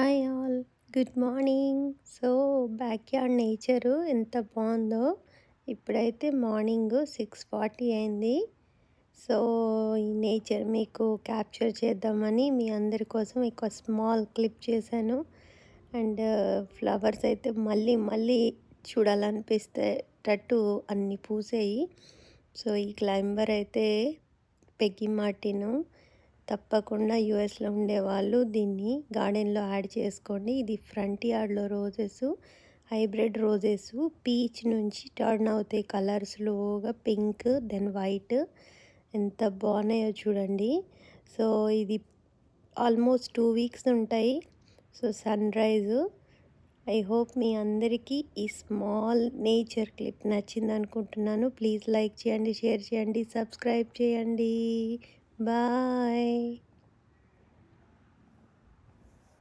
Hi all. Good morning. So, backyard nature ఎంత బావుందో. ఇప్పుడైతే మార్నింగు 6:40 అయింది. సో, ఈ నేచర్ మీకు క్యాప్చర్ చేద్దామని మీ అందరి కోసం ఒక స్మాల్ క్లిప్ చేశాను. అండ్ ఫ్లవర్స్ అయితే మళ్ళీ మళ్ళీ చూడాలనిపిస్తేటట్టు అన్నీ పూసాయి. సో, ఈ క్లైంబర్ అయితే పెగ్గి మార్టిను. తప్పకుండా యూఎస్‌లో ఉండేవాళ్ళు దీన్ని గార్డెన్‌లో యాడ్ చేసుకోండి. ఇది ఫ్రంట్ యార్డ్‌లో రోజెస్, హైబ్రిడ్ రోజెస్ పీచ్ నుంచి టర్న్ అవుతాయి కలర్ స్లోగా పింక్ దెన్ వైట్. ఎంత బాగున్నాయో చూడండి. సో, ఇది ఆల్మోస్ట్ 2 వీక్స్ ఉంటాయి. So, sunrise. ఐ హోప్ మీ అందరికీ ఈ స్మాల్ నేచర్ క్లిప్ నచ్చిందనుకుంటున్నాను. ప్లీజ్ లైక్ చేయండి, షేర్ చేయండి, సబ్స్క్రైబ్ చేయండి. బాయ్.